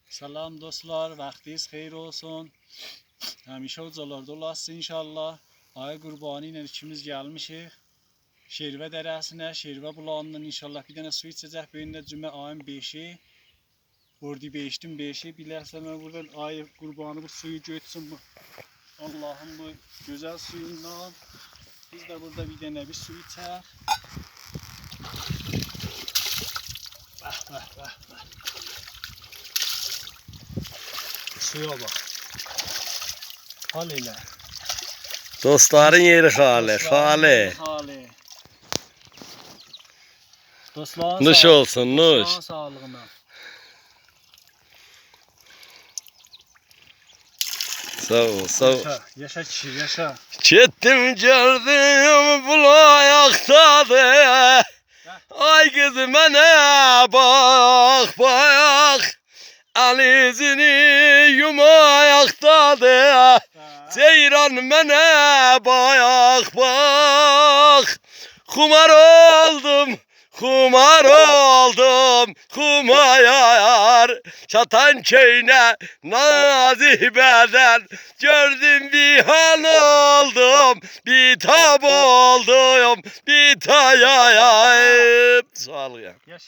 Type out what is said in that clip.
Salam dostlar, vaxtiniz xeyir olsun. Həmişə ucalarda olasın inşallah. Ay Qurbani ilə ikimiz gəlmişik. Şervə dərəsinə, Şervə bulağından inşallah bir dənə su içəcək. Bu gün də cümə ayın 5-i. Ordu 5'tin 5'i. Bilərsən mən buradan ay Qurbani bu suyu götürsün bu. Allah'ın bu güzel suyundan. Biz de burada bir dənə bir su içək. Bəh. Suya bak. Hal elə. Dostların yeri hali. Dostların Nuş olsun, nuş. Dostların sağlığına. Sağ ol. Yaşa kişi, yaşa. Gittim gördüm bulayaqdadır. Ay kızım mənə bak. Alizini yumayaqdadır. Ceyran mənə bak. Xumar oldum, xumayar. Çatan köyüne nazibədən gördüm bir hal oldum, bir tab oldum, bir tayayayım. Sağ ol ya. Yaşa.